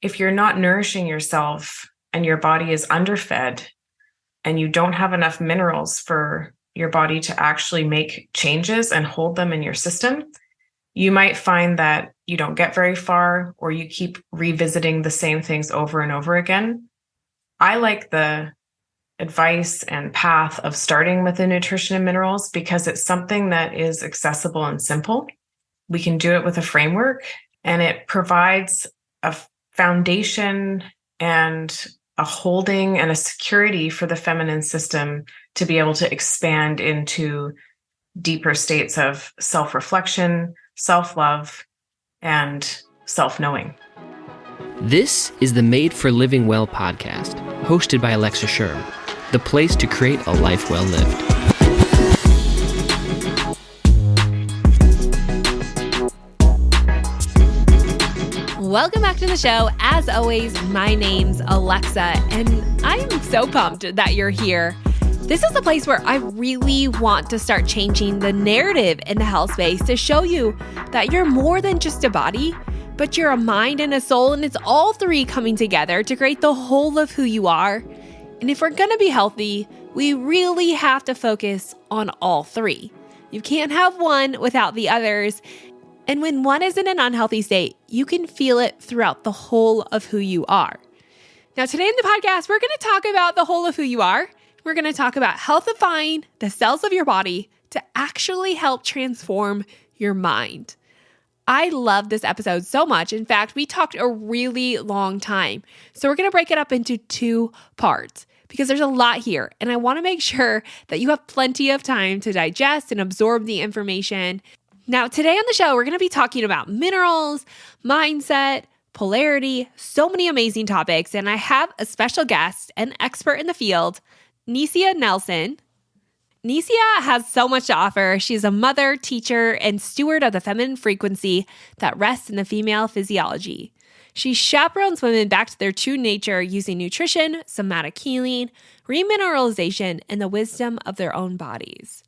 if you're not nourishing yourself and your body is underfed and you don't have enough minerals for your body to actually make changes and hold them in your system, you might find that you don't get very far or you keep revisiting the same things over and over again. I like the advice and path of starting with the nutrition and minerals because it's something that is accessible and simple. We can do it with a framework, and it provides a foundation and a holding and a security for the feminine system to be able to expand into deeper states of self-reflection, self-love, and self-knowing. This is the Made for Living Well podcast, hosted by Alexa Sherm, the place to create a life well lived. Welcome back to the show. As always, my name's Alexa, and I'm so pumped that you're here. This is the place where I really want to start changing the narrative in the health space to show you that you're more than just a body, but you're a mind and a soul, and it's all three coming together to create the whole of who you are. And if we're going to be healthy, we really have to focus on all three. You can't have one without the others. And when one is in an unhealthy state, you can feel it throughout the whole of who you are. Now, today in the podcast, we're going to talk about the whole of who you are. We're going to talk about healthifying the cells of your body to actually help transform your mind. I love this episode so much. In fact, we talked a really long time. So we're going to break it up into two parts because there's a lot here. And I want to make sure that you have plenty of time to digest and absorb the information. Now, today on the show, we're going to be talking about minerals, mindset, polarity, so many amazing topics. And I have a special guest, an expert in the field, Nesia Nelson. Nesia has so much to offer. She's a mother, teacher, and steward of the feminine frequency that rests in the female physiology. She chaperones women back to their true nature using nutrition, somatic healing, remineralization, and the wisdom of their own bodies.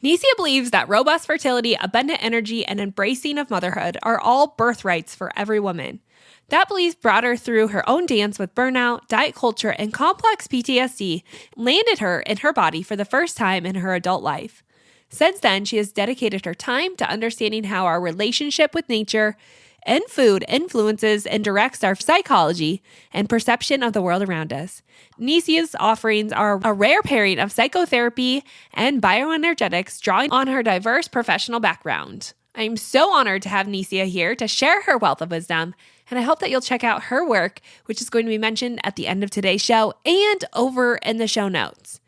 Nesia believes that robust fertility, abundant energy, and embracing of motherhood are all birthrights for every woman. That belief brought her through her own dance with burnout, diet culture, and complex PTSD, landed her in her body for the first time in her adult life. Since then, she has dedicated her time to understanding how our relationship with nature and food influences and directs our psychology and perception of the world around us. Nesia's offerings are a rare pairing of psychotherapy and bioenergetics, drawing on her diverse professional background. I'm so honored to have Nesia here to share her wealth of wisdom, and I hope that you'll check out her work, which is going to be mentioned at the end of today's show and over in the show notes.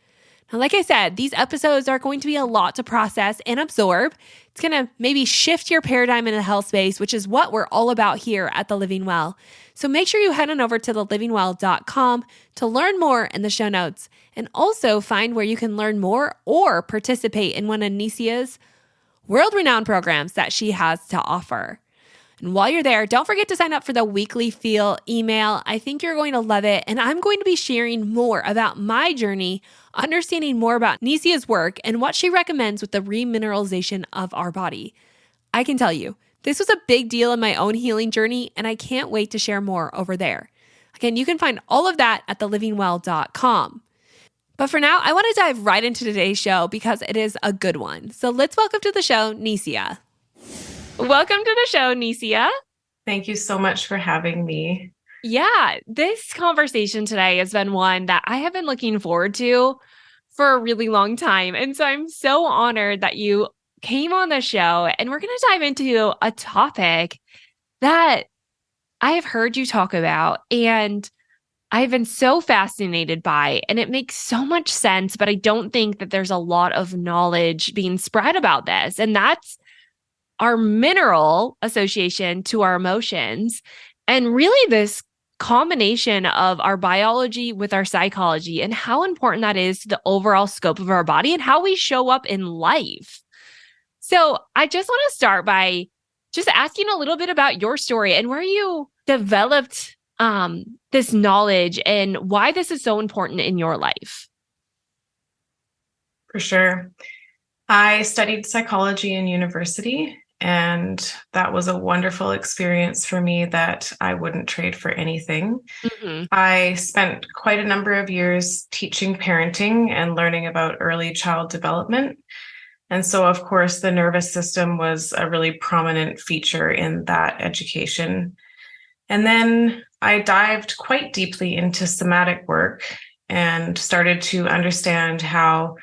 Now, like I said, these episodes are going to be a lot to process and absorb. It's going to maybe shift your paradigm in the health space, which is what we're all about here at The Living Well. So make sure you head on over to thelivingwell.com to learn more in the show notes, and also find where you can learn more or participate in one of Nesia's world-renowned programs that she has to offer. And while you're there, don't forget to sign up for the weekly Feel email. I think you're going to love it. And I'm going to be sharing more about my journey, understanding more about Nesia's work and what she recommends with the remineralization of our body. I can tell you, this was a big deal in my own healing journey, and I can't wait to share more over there. Again, you can find all of that at thelivingwell.com. But for now, I want to dive right into today's show because it is a good one. So let's welcome to the show, Nesia. Welcome to the show, Nesia. Thank you so much for having me. Yeah, this conversation today has been one that I have been looking forward to for a really long time. And so I'm so honored that you came on the show, and we're going to dive into a topic that I have heard you talk about and I've been so fascinated by, and it makes so much sense, but I don't think that there's a lot of knowledge being spread about this. And that's our mineral association to our emotions, and really this combination of our biology with our psychology and how important that is to the overall scope of our body and how we show up in life. So I just want to start by just asking a little bit about your story and where you developed this knowledge and why this is so important in your life. For sure. I studied psychology in university, And that was a wonderful experience for me that I wouldn't trade for anything. Mm-hmm. I spent quite a number of years teaching parenting and learning about early child development. And so, of course, the nervous system was a really prominent feature in that education. And then I dived quite deeply into somatic work and started to understand how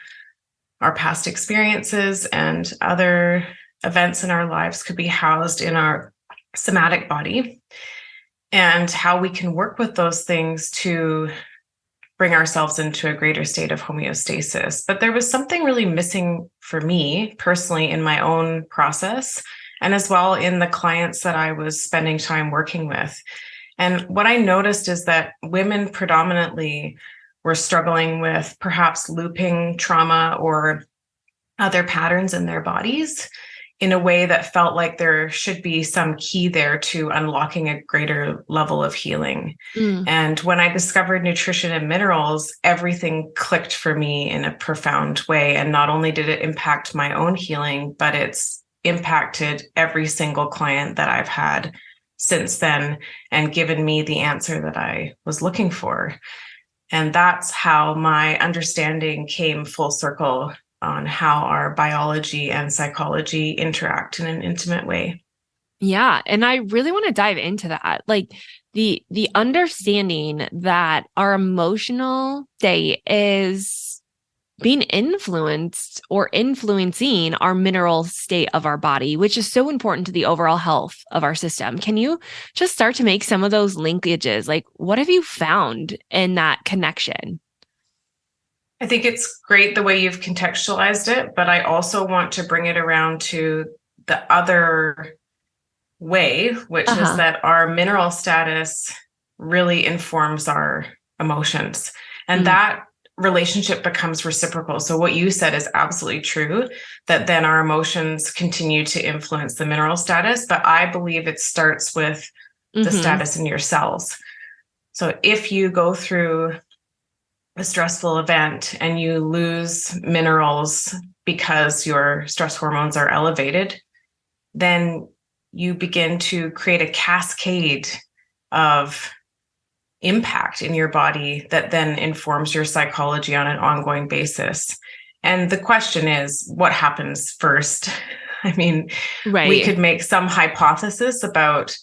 our past experiences and other events in our lives could be housed in our somatic body, and how we can work with those things to bring ourselves into a greater state of homeostasis. But there was something really missing for me personally in my own process, and as well in the clients that I was spending time working with. And what I noticed is that women predominantly were struggling with perhaps looping trauma or other patterns in their bodies in a way that felt like there should be some key there to unlocking a greater level of healing. And when I discovered nutrition and minerals, everything clicked for me in a profound way. And not only did it impact my own healing, but it's impacted every single client that I've had since then and given me the answer that I was looking for. And that's how my understanding came full circle on how our biology and psychology interact in an intimate way. Yeah. And I really want to dive into that. Like the understanding that our emotional state is being influenced or influencing our mineral state of our body, which is so important to the overall health of our system. Can you just start to make some of those linkages? Like, what have you found in that connection? I think it's great the way you've contextualized it, but I also want to bring it around to the other way, which is that our mineral status really informs our emotions. And that relationship becomes reciprocal. So what you said is absolutely true, that then our emotions continue to influence the mineral status. But I believe it starts with the status in your cells. So if you go through a stressful event and you lose minerals because your stress hormones are elevated, then you begin to create a cascade of impact in your body that then informs your psychology on an ongoing basis. And the question is, what happens first? I mean, we could make some hypothesis about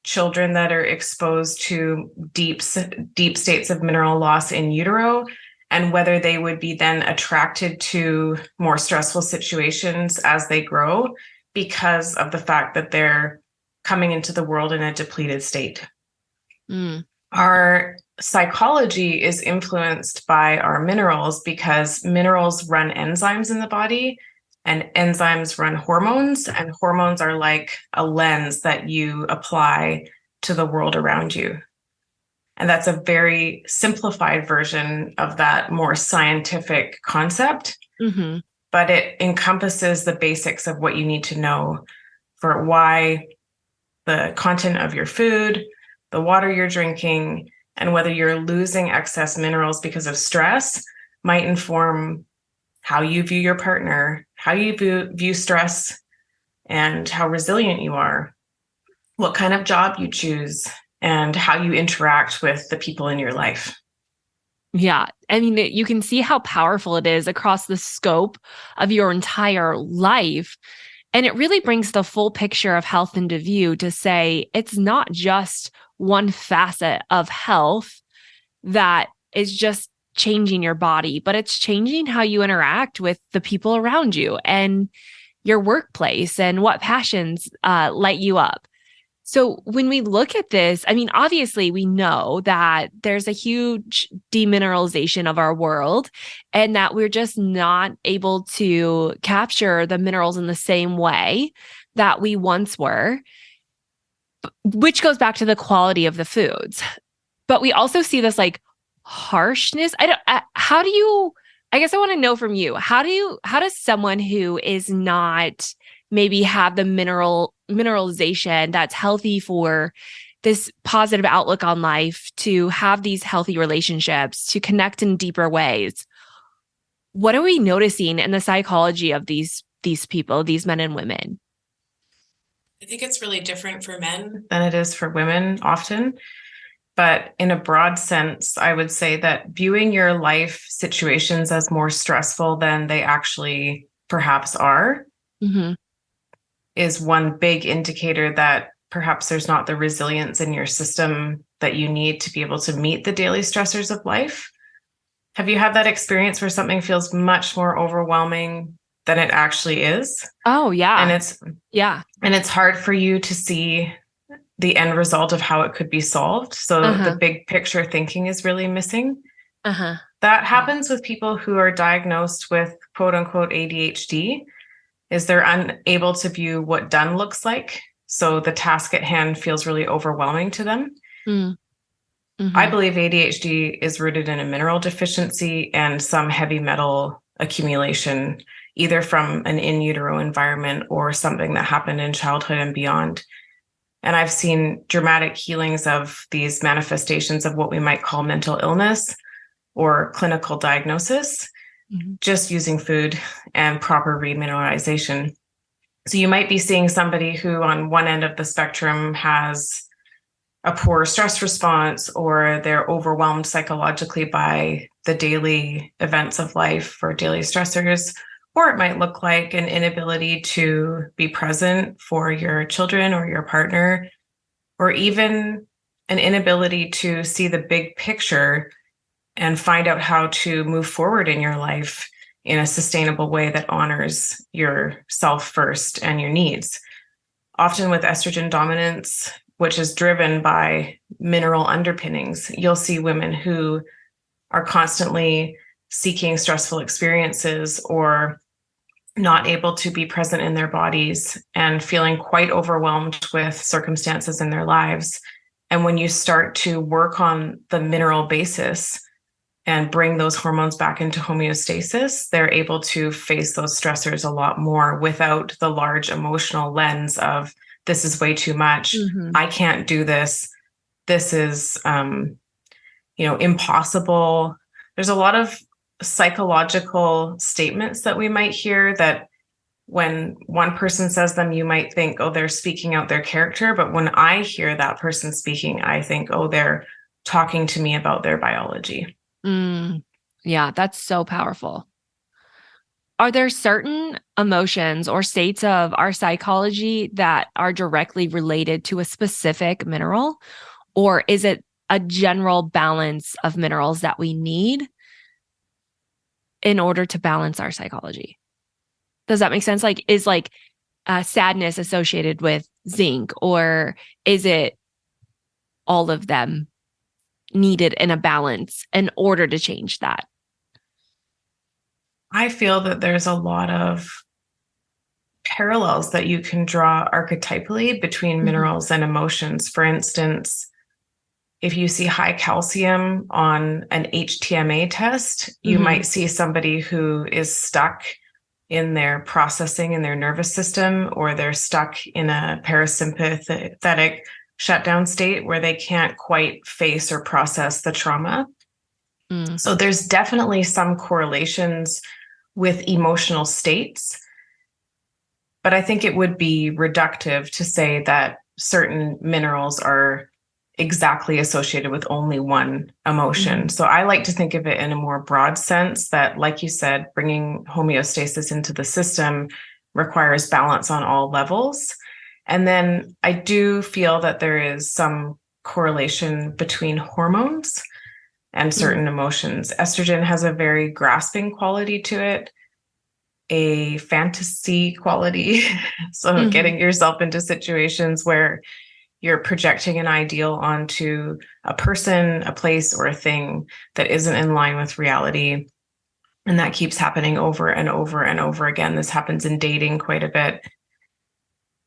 children that are exposed to deep states of mineral loss in utero, and whether they would be then attracted to more stressful situations as they grow because of the fact that they're coming into the world in a depleted state. Our psychology is influenced by our minerals because minerals run enzymes in the body, and enzymes run hormones, and hormones are like a lens that you apply to the world around you. And that's a very simplified version of that more scientific concept, but it encompasses the basics of what you need to know for why the content of your food, the water you're drinking, and whether you're losing excess minerals because of stress might inform how you view your partner, how you view stress, and how resilient you are, what kind of job you choose, and how you interact with the people in your life. Yeah. I mean, you can see how powerful it is across the scope of your entire life. And it really brings the full picture of health into view to say it's not just one facet of health that is just changing your body, but it's changing how you interact with the people around you and your workplace and what passions light you up. So when we look at this, I mean, obviously we know that there's a huge demineralization of our world and that we're just not able to capture the minerals in the same way that we once were, which goes back to the quality of the foods. But we also see this like harshness. How do you, I guess I want to know from you, how does someone who is not maybe have the mineralization that's healthy for this positive outlook on life, to have these healthy relationships, to connect in deeper ways? What are we noticing in the psychology of these people, these men and women? I think it's really different for men than it is for women often. But in a broad sense, I would say that viewing your life situations as more stressful than they actually perhaps are Mm-hmm. is one big indicator that perhaps there's not the resilience in your system that you need to be able to meet the daily stressors of life. Have you had that experience where something feels much more overwhelming than it actually is? Oh, And yeah. Yeah. it's hard for you to see the end result of how it could be solved. So the Uh-huh. big picture thinking is really missing. Uh-huh. That Yeah. happens with people who are diagnosed with quote unquote ADHD, is they're unable to view what done looks like. So the task at hand feels really overwhelming to them. Mm. I Mm-hmm. believe ADHD is rooted in a mineral deficiency and some heavy metal accumulation, either from an in utero environment or something that happened in childhood and beyond. And I've seen dramatic healings of these manifestations of what we might call mental illness or clinical diagnosis, Mm-hmm. just using food and proper remineralization. So you might be seeing somebody who on one end of the spectrum has a poor stress response, or they're overwhelmed psychologically by the daily events of life or daily stressors, or it might look like an inability to be present for your children or your partner, or even an inability to see the big picture and find out how to move forward in your life in a sustainable way that honors yourself first and your needs. Often with estrogen dominance, which is driven by mineral underpinnings, you'll see women who are constantly seeking stressful experiences or not able to be present in their bodies and feeling quite overwhelmed with circumstances in their lives. And when you start to work on the mineral basis and bring those hormones back into homeostasis, they're able to face those stressors a lot more without the large emotional lens of, this is way too much. Mm-hmm. I can't do this. This is, impossible. There's a lot of psychological statements that we might hear that when one person says them, you might think, oh, they're speaking out their character. But when I hear that person speaking, I think, oh, they're talking to me about their biology. Mm. Yeah, that's so powerful. Are there certain emotions or states of our psychology that are directly related to a specific mineral? Or is it a general balance of minerals that we need in order to balance our psychology? Does that make sense? Like, is sadness associated with zinc, or is it all of them needed in a balance in order to change that? I feel that there's a lot of parallels that you can draw archetypally between minerals and emotions. For instance, if you see high calcium on an HTMA test, you might see somebody who is stuck in their processing in their nervous system, or they're stuck in a parasympathetic shutdown state where they can't quite face or process the trauma. So there's definitely some correlations with emotional states, but I think it would be reductive to say that certain minerals are exactly associated with only one emotion. So I like to think of it in a more broad sense that, like you said, bringing homeostasis into the system requires balance on all levels. And then I do feel that there is some correlation between hormones and certain emotions. Estrogen has a very grasping quality to it, a fantasy quality. So getting yourself into situations where you're projecting an ideal onto a person, a place, or a thing that isn't in line with reality. And that keeps happening over and over and over again. This happens in dating quite a bit.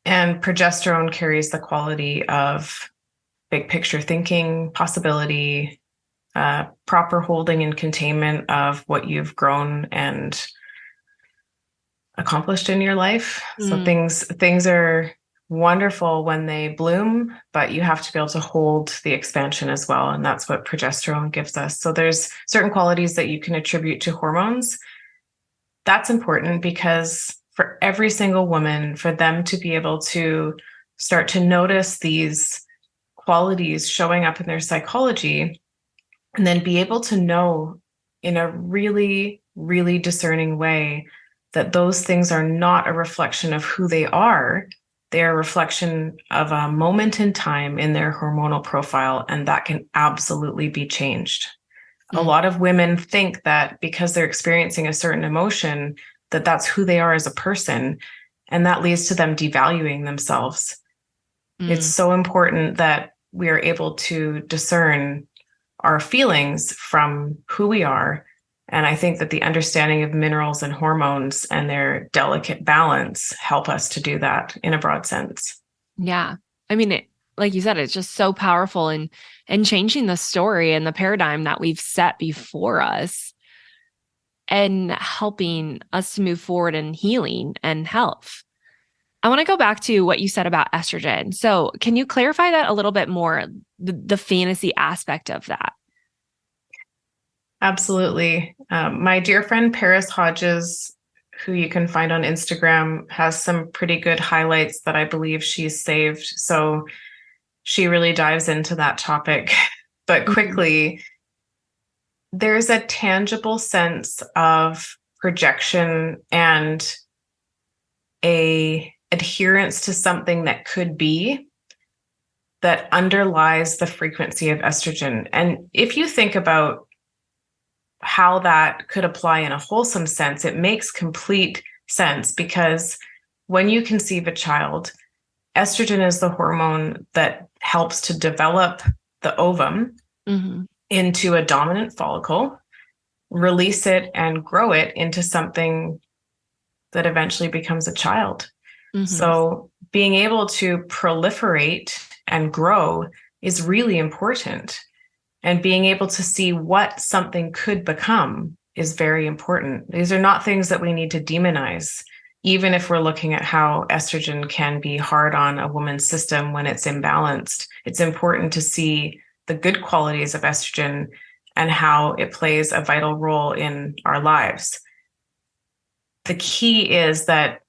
And progesterone carries the quality of big picture thinking, possibility, proper holding and containment of what you've grown and accomplished in your life. So things are wonderful when they bloom, but you have to be able to hold the expansion as well. And that's what progesterone gives us. So there's certain qualities that you can attribute to hormones. That's important because for every single woman, for them to be able to start to notice these qualities showing up in their psychology, and then be able to know in a really, really discerning way that those things are not a reflection of who they are. They're a reflection of a moment in time in their hormonal profile, and that can absolutely be changed. A lot of women think that because they're experiencing a certain emotion, that that's who they are as a person, and that leads to them devaluing themselves. It's so important that we are able to discern our feelings from who we are. And I think that the understanding of minerals and hormones and their delicate balance help us to do that in a broad sense. Yeah. I mean, like you said, it's just so powerful in changing the story and the paradigm that we've set before us and helping us to move forward in healing and health. I want to go back to what you said about estrogen. So can you clarify that a little bit more, the fantasy aspect of that? Absolutely. My dear friend Paris Hodges, who you can find on Instagram, has some pretty good highlights that I believe she's saved. So she really dives into that topic. But quickly, there's a tangible sense of projection and a adherence to something that could be that underlies the frequency of estrogen. And if you think about how that could apply in a wholesome sense, it makes complete sense, because when you conceive a child, estrogen is the hormone that helps to develop the ovum into a dominant follicle, release it, and grow it into something that eventually becomes a child. So being able to proliferate and grow is really important. And being able to see what something could become is very important. These are not things that we need to demonize, even if we're looking at how estrogen can be hard on a woman's system when it's imbalanced. It's important to see the good qualities of estrogen and how it plays a vital role in our lives. The key is that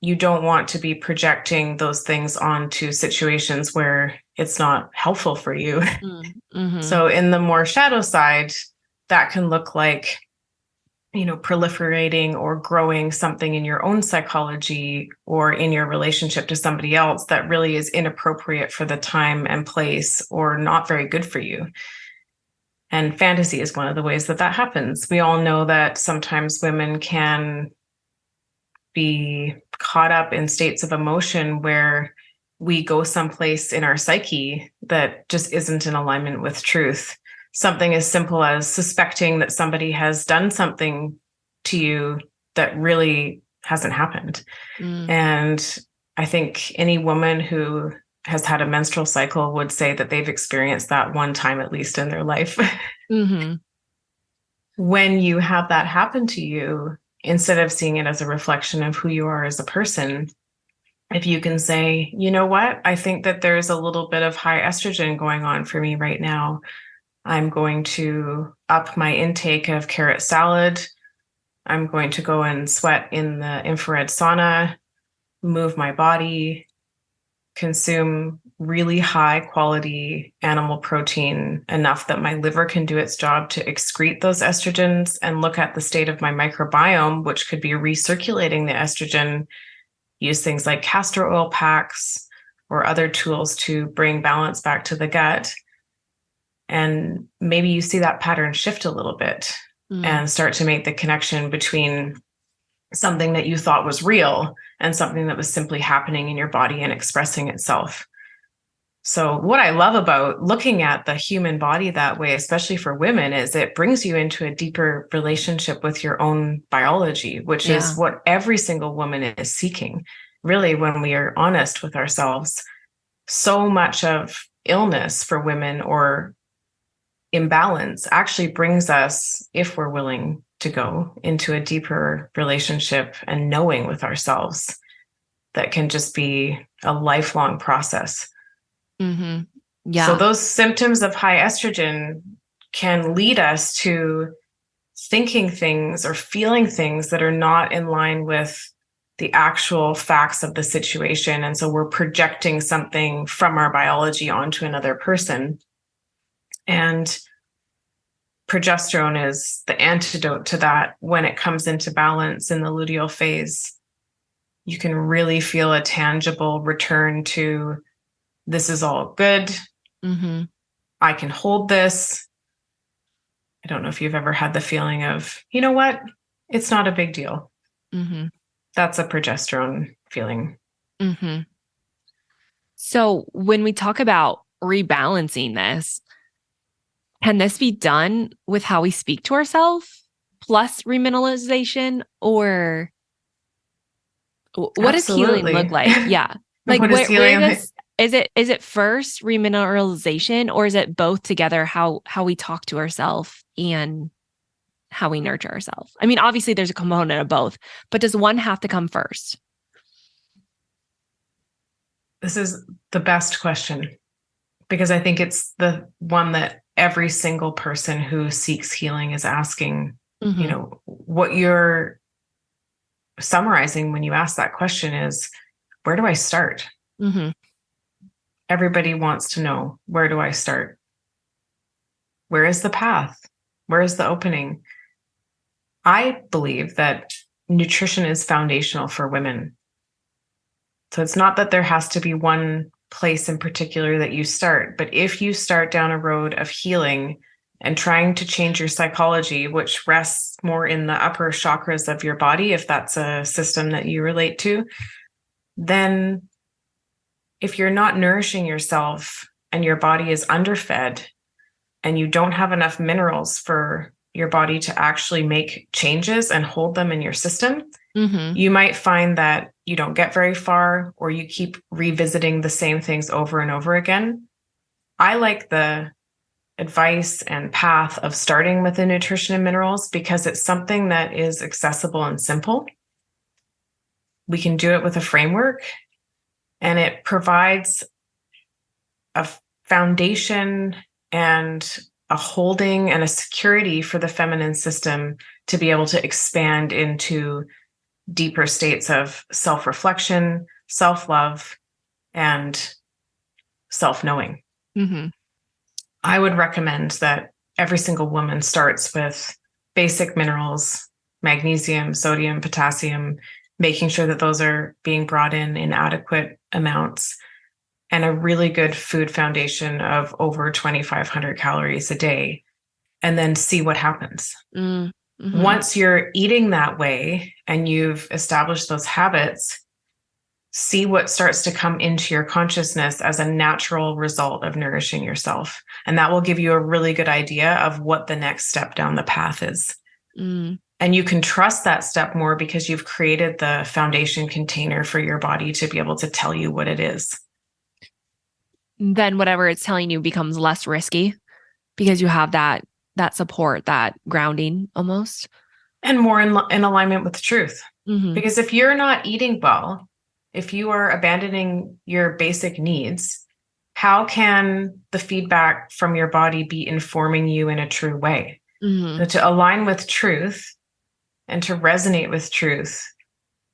you don't want to be projecting those things onto situations where it's not helpful for you. So in the more shadow side, that can look like, proliferating or growing something in your own psychology or in your relationship to somebody else that really is inappropriate for the time and place or not very good for you. And fantasy is one of the ways that that happens. We all know that sometimes women can be caught up in states of emotion where we go someplace in our psyche that just isn't in alignment with truth. Something as simple as suspecting that somebody has done something to you that really hasn't happened. And I think any woman who has had a menstrual cycle would say that they've experienced that one time at least in their life. When you have that happen to you, instead of seeing it as a reflection of who you are as a person, if you can say, you know what, I think that there's a little bit of high estrogen going on for me right now. I'm going to up my intake of carrot salad. I'm going to go and sweat in the infrared sauna, move my body, consume really high quality animal protein, enough that my liver can do its job to excrete those estrogens, and look at the state of my microbiome, which could be recirculating the estrogen. Use things like castor oil packs or other tools to bring balance back to the gut. And maybe you see that pattern shift a little bit and start to make the connection between something that you thought was real and something that was simply happening in your body and expressing itself. So what I love about looking at the human body that way, especially for women, is it brings you into a deeper relationship with your own biology, which is what every single woman is seeking. Really, when we are honest with ourselves, so much of illness for women or imbalance actually brings us, if we're willing to go, into a deeper relationship and knowing with ourselves that can just be a lifelong process. So those symptoms of high estrogen can lead us to thinking things or feeling things that are not in line with the actual facts of the situation. And so we're projecting something from our biology onto another person. And progesterone is the antidote to that. When it comes into balance in the luteal phase, you can really feel a tangible return to, this is all good. Mm-hmm. I can hold this. I don't know if you've ever had the feeling of, you know what? It's not a big deal. Mm-hmm. That's a progesterone feeling. Mm-hmm. So when we talk about rebalancing this, can this be done with how we speak to ourselves plus remineralization, or what does healing Absolutely. look like? Yeah. Like What is where healing like? is it first remineralization, or is it both together, how we talk to ourselves and how we nurture ourselves? I mean, obviously there's a component of both, but does one have to come first? This is the best question, because I think it's the one that every single person who seeks healing is asking. Mm-hmm. You know, what you're summarizing when you ask that question is, where do I start? Mm-hmm. Everybody wants to know, where do I start? Where is the path? Where is the opening? I believe that nutrition is foundational for women. So it's not that there has to be one place in particular that you start, but if you start down a road of healing and trying to change your psychology, which rests more in the upper chakras of your body, if that's a system that you relate to, then if you're not nourishing yourself and your body is underfed and you don't have enough minerals for your body to actually make changes and hold them in your system, Mm-hmm. you might find that you don't get very far, or you keep revisiting the same things over and over again. I like the advice and path of starting with the nutrition and minerals because it's something that is accessible and simple. We can do it with a framework, and it provides a foundation and a holding and a security for the feminine system to be able to expand into deeper states of self-reflection, self-love, and self-knowing. Mm-hmm. I would recommend that every single woman starts with basic minerals, magnesium, sodium, potassium, making sure that those are being brought in adequate amounts, and a really good food foundation of over 2,500 calories a day, and then see what happens. Mm-hmm. Once you're eating that way and you've established those habits, see what starts to come into your consciousness as a natural result of nourishing yourself. And that will give you a really good idea of what the next step down the path is. Mm. And you can trust that step more because you've created the foundation container for your body to be able to tell you what it is. Then whatever it's telling you becomes less risky because you have that support, that grounding almost. And more in alignment with truth. Mm-hmm. Because if you're not eating well, if you are abandoning your basic needs, how can the feedback from your body be informing you in a true way? Mm-hmm. So to align with truth and to resonate with truth,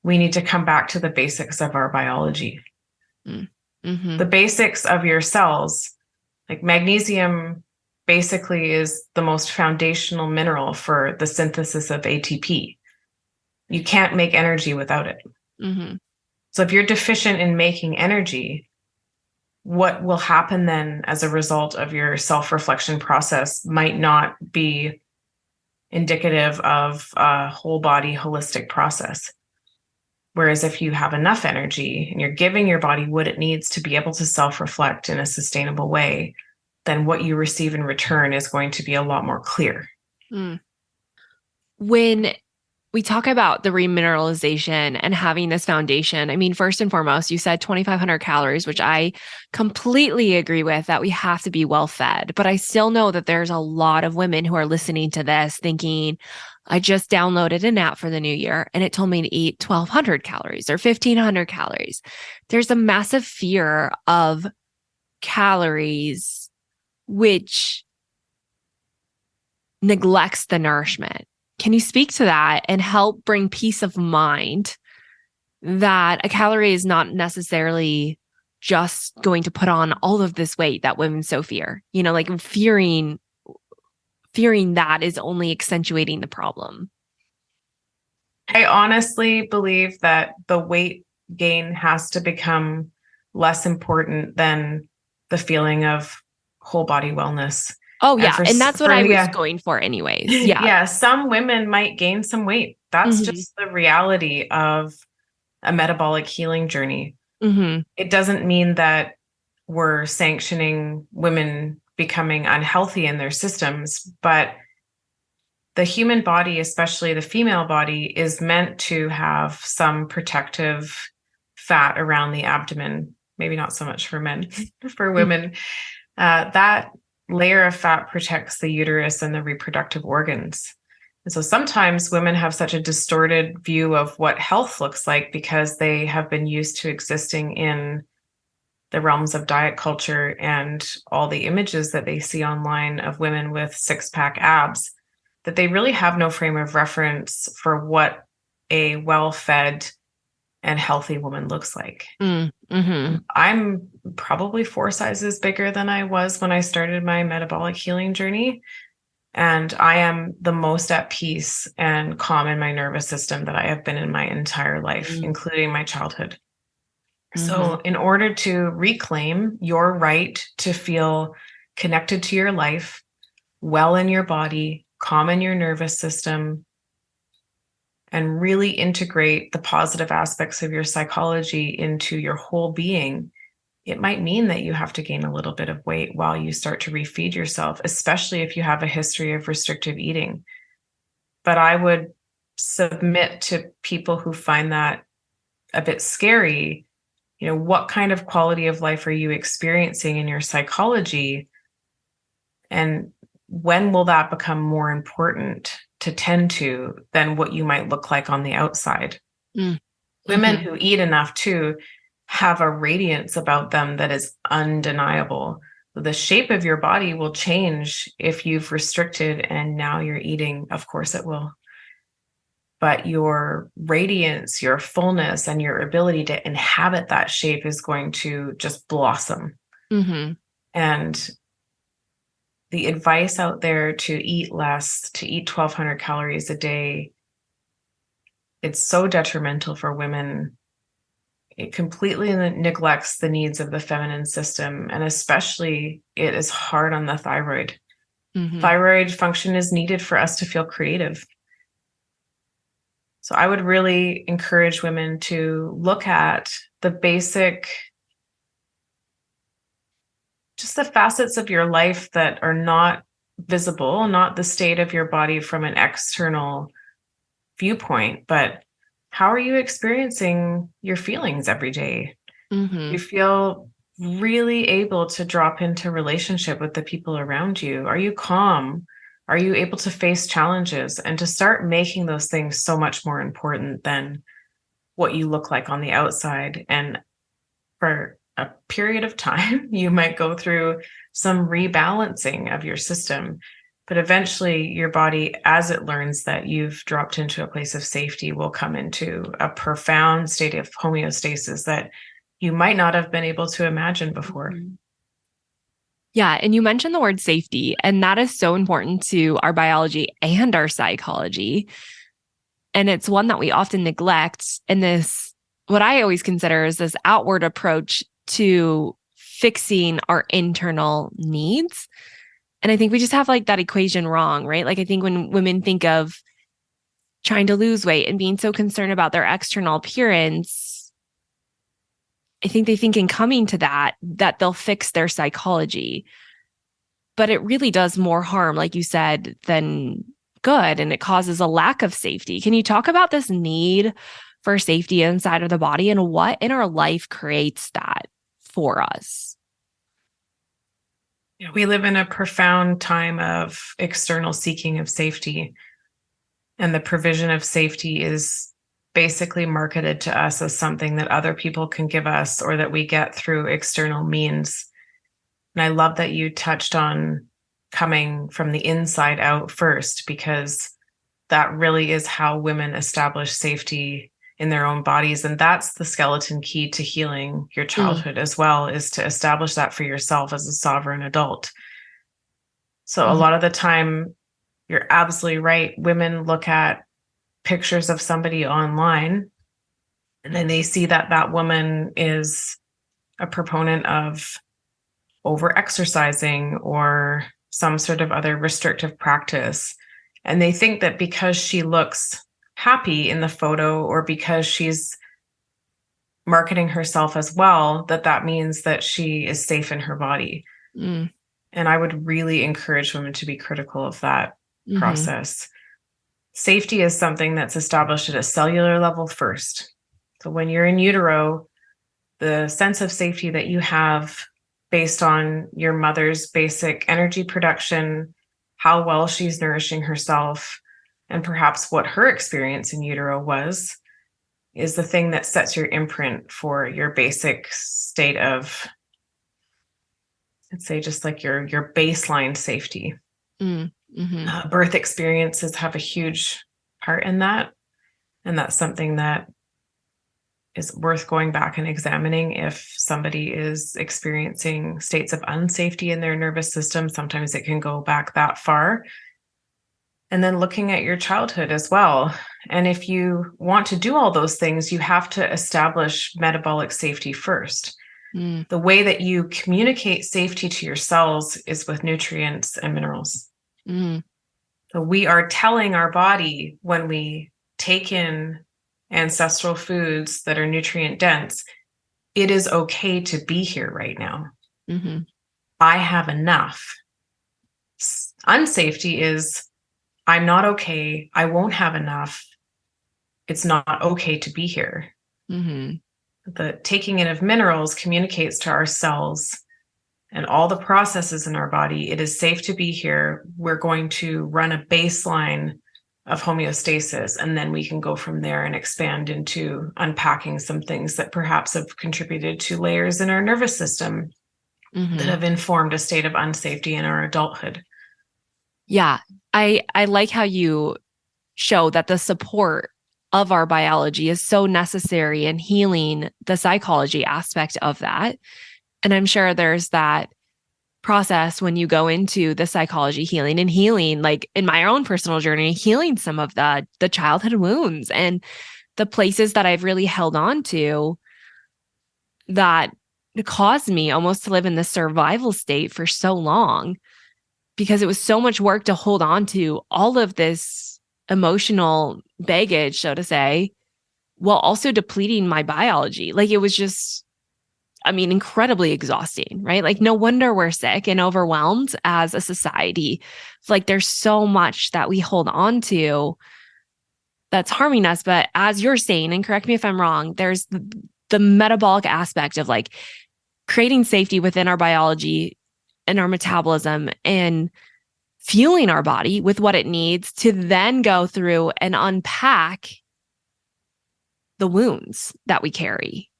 we need to come back to the basics of our biology. Mm-hmm. The basics of your cells, like magnesium, basically is the most foundational mineral for the synthesis of ATP. You can't make energy without it. Mm-hmm. So if you're deficient in making energy, what will happen then as a result of your self-reflection process might not be indicative of a whole body holistic process. Whereas if you have enough energy and you're giving your body what it needs to be able to self-reflect in a sustainable way, then what you receive in return is going to be a lot more clear. Mm. When we talk about the remineralization and having this foundation, I mean, first and foremost, you said 2,500 calories, which I completely agree with, that we have to be well fed. But I still know that there's a lot of women who are listening to this thinking, I just downloaded an app for the new year and it told me to eat 1,200 calories or 1,500 calories. There's a massive fear of calories, which neglects the nourishment. Can you speak to that and help bring peace of mind that a calorie is not necessarily just going to put on all of this weight that women so fear. Like fearing that is only accentuating the problem. I honestly believe that the weight gain has to become less important than the feeling of whole body wellness. Oh, yeah. And that's what I was going for anyways. Yeah. Yeah. Some women might gain some weight. That's just the reality of a metabolic healing journey. It doesn't mean that we're sanctioning women becoming unhealthy in their systems, but the human body, especially the female body, is meant to have some protective fat around the abdomen. Maybe not so much for men, for women. That layer of fat protects the uterus and the reproductive organs. And so sometimes women have such a distorted view of what health looks like because they have been used to existing in the realms of diet culture and all the images that they see online of women with six-pack abs, that they really have no frame of reference for what a well-fed and healthy woman looks like. I'm probably 4 sizes bigger than I was when I started my metabolic healing journey. And I am the most at peace and calm in my nervous system that I have been in my entire life, including my childhood. So in order to reclaim your right to feel connected to your life, well in your body, calm in your nervous system, and really integrate the positive aspects of your psychology into your whole being, it might mean that you have to gain a little bit of weight while you start to refeed yourself, especially if you have a history of restrictive eating. But I would submit to people who find that a bit scary, what kind of quality of life are you experiencing in your psychology? And when will that become more important to tend to than what you might look like on the outside? Women who eat enough too have a radiance about them that is undeniable. The shape of your body will change if you've restricted and now you're eating. Of course it will. But your radiance, your fullness, and your ability to inhabit that shape is going to just blossom. And the advice out there to eat less, to eat 1,200 calories a day, it's so detrimental for women. It completely neglects the needs of the feminine system, and especially it is hard on the thyroid. Thyroid function is needed for us to feel creative. So I would really encourage women to look at the basic, just the facets of your life that are not visible, not the state of your body from an external viewpoint, but how are you experiencing your feelings every day? You feel really able to drop into relationship with the people around you? Are you calm? Are you able to face challenges and to start making those things so much more important than what you look like on the outside? And for a period of time, you might go through some rebalancing of your system, but eventually your body, as it learns that you've dropped into a place of safety, will come into a profound state of homeostasis that you might not have been able to imagine before. Yeah. And you mentioned the word safety, and that is so important to our biology and our psychology. And it's one that we often neglect in this, what I always consider is this outward approach to fixing our internal needs. And I think we just have like that equation wrong, right? Like I think when women think of trying to lose weight and being so concerned about their external appearance, I think they think in coming to that they'll fix their psychology. But it really does more harm, like you said, than good. And it causes a lack of safety. Can you talk about this need for safety inside of the body and what in our life creates that for us? We live in a profound time of external seeking of safety. And the provision of safety is basically marketed to us as something that other people can give us or that we get through external means. And I love that you touched on coming from the inside out first, because that really is how women establish safety in their own bodies. And that's the skeleton key to healing your childhood as well, is to establish that for yourself as a sovereign adult. So a lot of the time, you're absolutely right. Women look at pictures of somebody online, and then they see that that woman is a proponent of over exercising or some sort of other restrictive practice. And they think that because she looks happy in the photo, or because she's marketing herself as well, that that means that she is safe in her body. And I would really encourage women to be critical of that process. Safety is something that's established at a cellular level first. So when you're in utero, the sense of safety that you have based on your mother's basic energy production, how well she's nourishing herself, and perhaps what her experience in utero was, is the thing that sets your imprint for your basic state of, let's say, just like your baseline safety. Birth experiences have a huge part in that. And that's something that is worth going back and examining if somebody is experiencing states of unsafety in their nervous system. Sometimes it can go back that far. And then looking at your childhood as well. And if you want to do all those things, you have to establish metabolic safety first. The way that you communicate safety to your cells is with nutrients and minerals. So we are telling our body, when we take in ancestral foods that are nutrient dense, it is okay to be here right now. I have enough. Unsafety is, I'm not okay. I won't have enough. It's not okay to be here. The taking in of minerals communicates to our cells and all the processes in our body, it is safe to be here. We're going to run a baseline of homeostasis, and then we can go from there and expand into unpacking some things that perhaps have contributed to layers in our nervous system that have informed a state of unsafety in our adulthood. Yeah, I like how you show that the support of our biology is so necessary in healing the psychology aspect of that. And I'm sure there's that process when you go into the psychology healing and healing, like in my own personal journey, healing some of the childhood wounds and the places that I've really held on to that caused me almost to live in this survival state for so long, because it was so much work to hold on to all of this emotional baggage, so to say, while also depleting my biology. Like it was just, I mean, incredibly exhausting, right? Like no wonder we're sick and overwhelmed as a society. Like there's so much that we hold on to that's harming us. But as you're saying, and correct me if I'm wrong, there's the metabolic aspect of like creating safety within our biology and our metabolism and fueling our body with what it needs to then go through and unpack the wounds that we carry.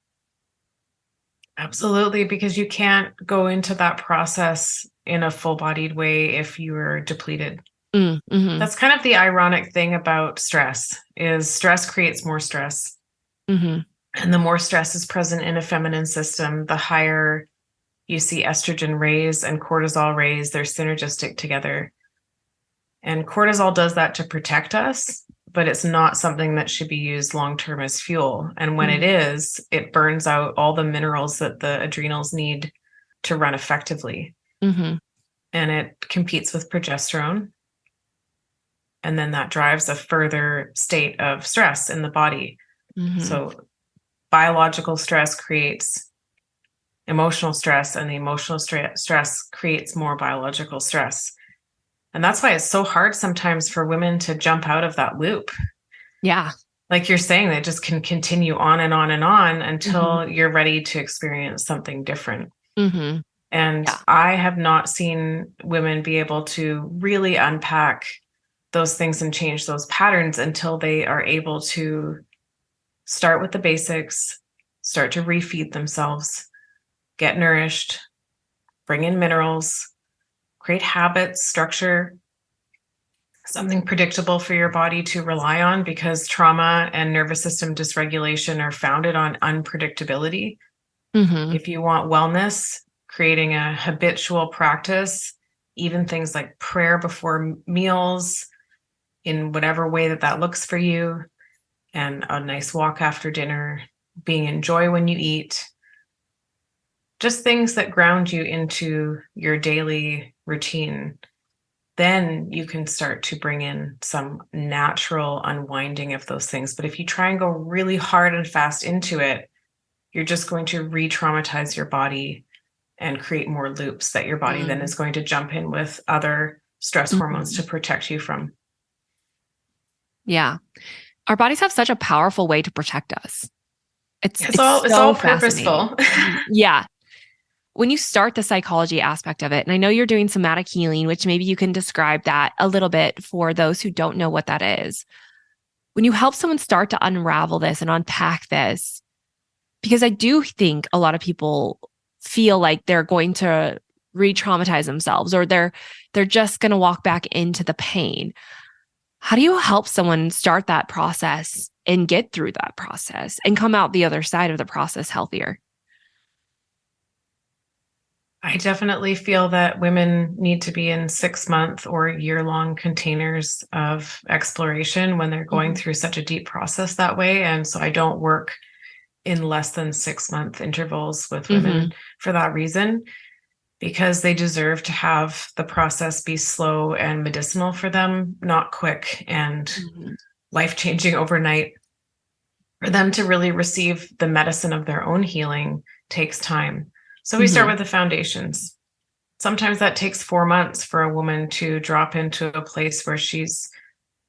Absolutely, because you can't go into that process in a full-bodied way if you are depleted. That's kind of the ironic thing about stress, is stress creates more stress. And the more stress is present in a feminine system, the higher you see estrogen raise and cortisol raise. They're synergistic together. And cortisol does that to protect us, but it's not something that should be used long-term as fuel. And when it is, it burns out all the minerals that the adrenals need to run effectively. And it competes with progesterone. And then that drives a further state of stress in the body. So biological stress creates emotional stress, and the emotional stress creates more biological stress. And that's why it's so hard sometimes for women to jump out of that loop. Yeah. Like you're saying, they just can continue on and on and on until you're ready to experience something different. And I have not seen women be able to really unpack those things and change those patterns until they are able to start with the basics, start to refeed themselves, get nourished, bring in minerals, create habits, structure, something predictable for your body to rely on, because trauma and nervous system dysregulation are founded on unpredictability. Mm-hmm. If you want wellness, creating a habitual practice, even things like prayer before meals, in whatever way that looks for you, and a nice walk after dinner, being in joy when you eat, just things that ground you into your daily routine, then you can start to bring in some natural unwinding of those things. But if you try and go really hard and fast into it, you're just going to re-traumatize your body and create more loops that your body then is going to jump in with other stress hormones to protect you from. Yeah. Our bodies have such a powerful way to protect us. It's all purposeful. Yeah. When you start the psychology aspect of it, and I know you're doing somatic healing, which maybe you can describe that a little bit for those who don't know what that is. When you help someone start to unravel this and unpack this, because I do think a lot of people feel like they're going to re-traumatize themselves, or they're just going to walk back into the pain. How do you help someone start that process and get through that process and come out the other side of the process healthier? I definitely feel that women need to be in 6-month or year-long containers of exploration when they're going through such a deep process that way. And so I don't work in less than 6-month intervals with women for that reason, because they deserve to have the process be slow and medicinal for them, not quick and life-changing overnight. For them to really receive the medicine of their own healing takes time. So we start with the foundations. Sometimes that takes 4 months for a woman to drop into a place where she's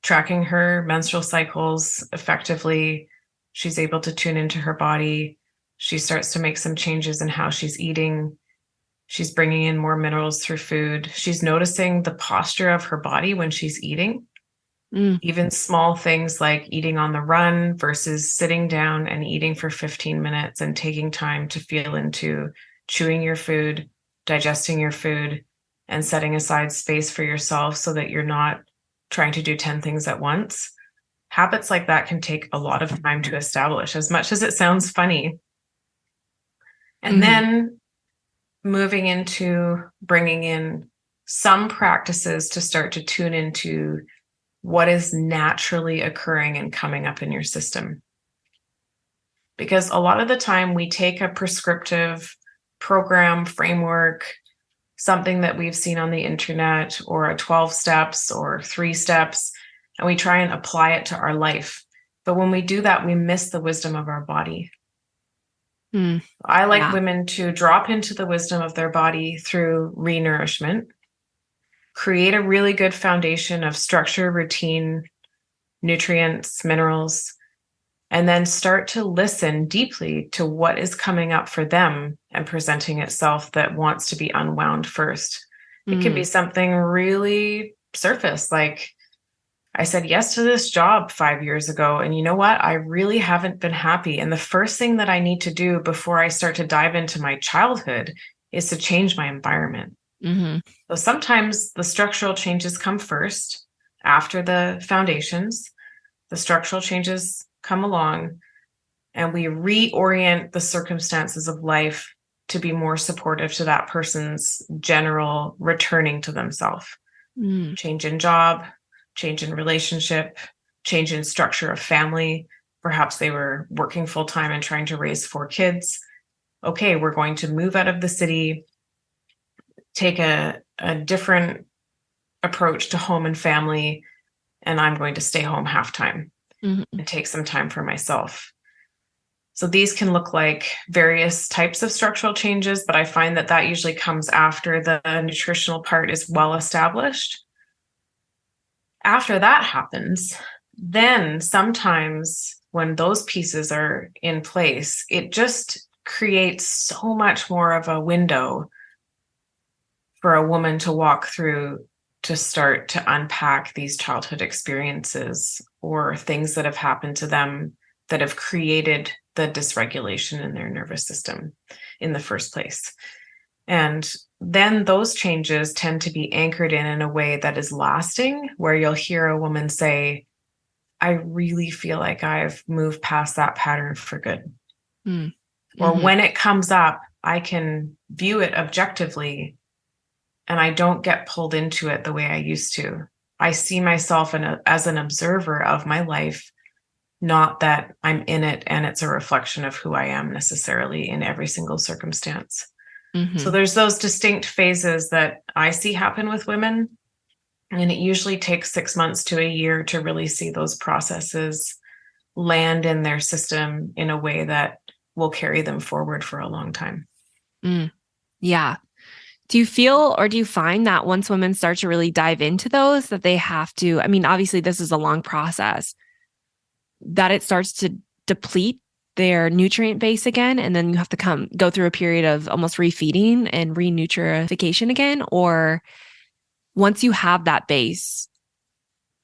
tracking her menstrual cycles effectively. She's able to tune into her body. She starts to make some changes in how she's eating. She's bringing in more minerals through food. She's noticing the posture of her body when she's eating. Even small things like eating on the run versus sitting down and eating for 15 minutes and taking time to feel into chewing your food, digesting your food, and setting aside space for yourself so that you're not trying to do 10 things at once. Habits like that can take a lot of time to establish, as much as it sounds funny. And then moving into bringing in some practices to start to tune into what is naturally occurring and coming up in your system. Because a lot of the time we take a prescriptive program, framework, something that we've seen on the internet, or a 12 steps or 3 steps, and we try and apply it to our life. But when we do that, we miss the wisdom of our body. I like women to drop into the wisdom of their body through re-nourishment, create a really good foundation of structure, routine, nutrients, minerals, and then start to listen deeply to what is coming up for them and presenting itself that wants to be unwound first. It could be something really surface, like, I said yes to this job 5 years ago, and you know what? I really haven't been happy. And the first thing that I need to do before I start to dive into my childhood is to change my environment. So sometimes the structural changes come first, after the foundations. The structural changes come along, and we reorient the circumstances of life to be more supportive to that person's general returning to themselves. Change in job, change in relationship, change in structure of family. Perhaps they were working full-time and trying to raise 4 kids. Okay, we're going to move out of the city, take a different approach to home and family, and I'm going to stay home half-time and take some time for myself. So these can look like various types of structural changes, but I find that usually comes after the nutritional part is well established. After that happens, then sometimes when those pieces are in place, it just creates so much more of a window for a woman to walk through to start to unpack these childhood experiences or things that have happened to them that have created the dysregulation in their nervous system in the first place. And then those changes tend to be anchored in a way that is lasting, where you'll hear a woman say, I really feel like I've moved past that pattern for good. Mm-hmm. Or when it comes up, I can view it objectively and I don't get pulled into it the way I used to. I see myself as an observer of my life, not that I'm in it and it's a reflection of who I am necessarily in every single circumstance. Mm-hmm. So there's those distinct phases that I see happen with women. And it usually takes 6 months to a year to really see those processes land in their system in a way that will carry them forward for a long time. Yeah. Do you feel or do you find that once women start to really dive into those, that they have to, I mean, obviously this is a long process, that it starts to deplete their nutrient base again, and then you have to go through a period of almost refeeding and renutrification again? Or once you have that base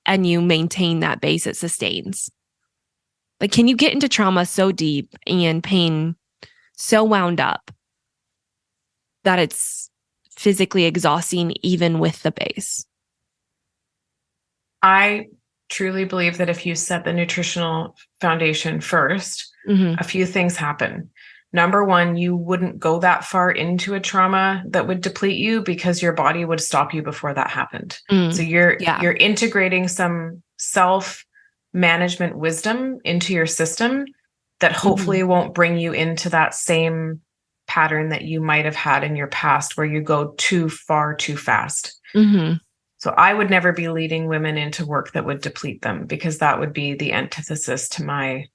and you maintain that base, it sustains? Like, can you get into trauma so deep and pain so wound up that it's physically exhausting even with the base? I truly believe that if you set the nutritional foundation first, a few things happen. Number one, you wouldn't go that far into a trauma that would deplete you because your body would stop you before that happened. So you're integrating some self-management wisdom into your system that hopefully won't bring you into that same pattern that you might have had in your past where you go too far too fast. So I would never be leading women into work that would deplete them, because that would be the antithesis to my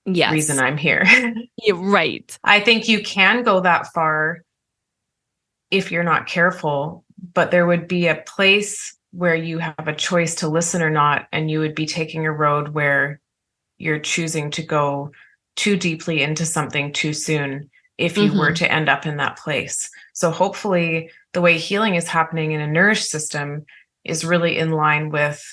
reason I'm here. You're right. I think you can go that far if you're not careful, but there would be a place where you have a choice to listen or not, and you would be taking a road where you're choosing to go too deeply into something too soon if you were to end up in that place. So hopefully the way healing is happening in a nourished system is really in line with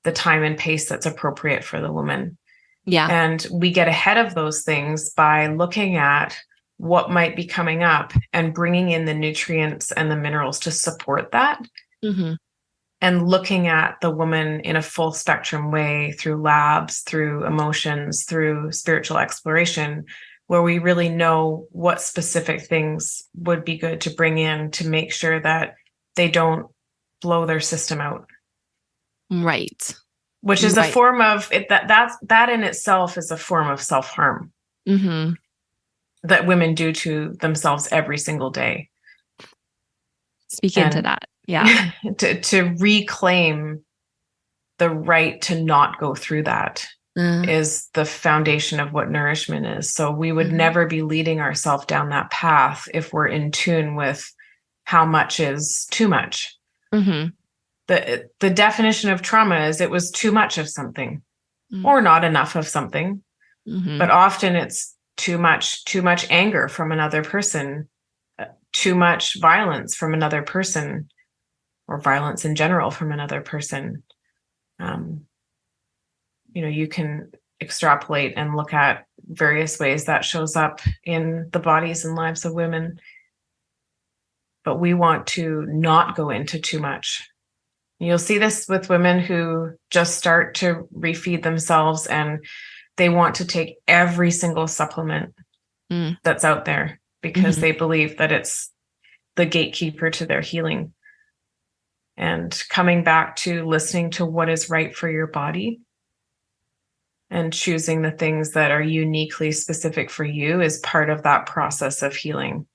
the time and pace that's appropriate for the woman. Yeah. And we get ahead of those things by looking at what might be coming up and bringing in the nutrients and the minerals to support that. And looking at the woman in a full spectrum way through labs, through emotions, through spiritual exploration, where we really know what specific things would be good to bring in to make sure that they don't blow their system out. Right. Which is a form of it, that in itself is a form of self-harm that women do to themselves every single day. Speak into that. Yeah. to reclaim the right to not go through that is the foundation of what nourishment is. So we would never be leading ourselves down that path if we're in tune with how much is too much. The definition of trauma is it was too much of something or not enough of something. But often it's too much anger from another person, too much violence from another person, or violence in general from another person. You can extrapolate and look at various ways that shows up in the bodies and lives of women. But we want to not go into too much. You'll see this with women who just start to refeed themselves and they want to take every single supplement that's out there because they believe that it's the gatekeeper to their healing. And coming back to listening to what is right for your body and choosing the things that are uniquely specific for you is part of that process of healing.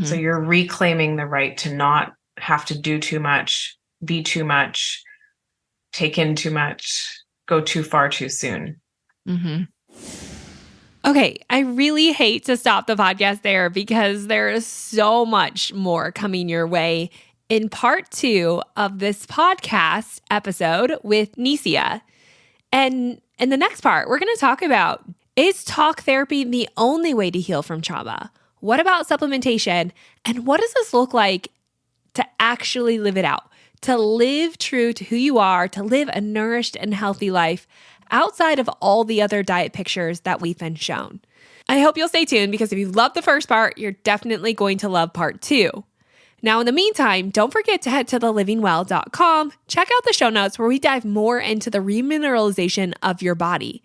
So you're reclaiming the right to not have to do too much, be too much, take in too much, go too far too soon. Okay, I really hate to stop the podcast there because there is so much more coming your way in part 2 of this podcast episode with Nisia. And in the next part, we're going to talk about, is talk therapy the only way to heal from trauma? What about supplementation? And what does this look like to actually live it out? To live true to who you are, to live a nourished and healthy life outside of all the other diet pictures that we've been shown. I hope you'll stay tuned because if you love the first part, you're definitely going to love part 2. Now, in the meantime, don't forget to head to thelivingwell.com. Check out the show notes where we dive more into the remineralization of your body.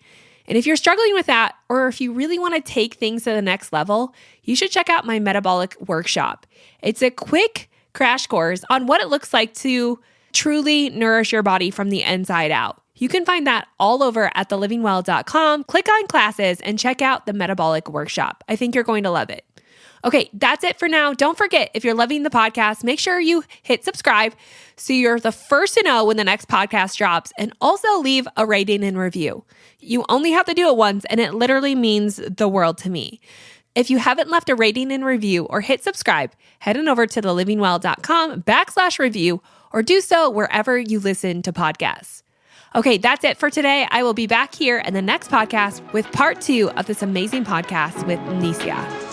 And if you're struggling with that, or if you really want to take things to the next level, you should check out my Metabolic workshop. It's a quick crash course on what it looks like to truly nourish your body from the inside out. You can find that all over at thelivingwell.com. Click on classes and check out the Metabolic workshop. I think you're going to love it. Okay, that's it for now. Don't forget, if you're loving the podcast, make sure you hit subscribe so you're the first to know when the next podcast drops, and also leave a rating and review. You only have to do it once, and it literally means the world to me. If you haven't left a rating and review or hit subscribe, head on over to thelivingwell.com/review or do so wherever you listen to podcasts. Okay, that's it for today. I will be back here in the next podcast with part 2 of this amazing podcast with Nisha.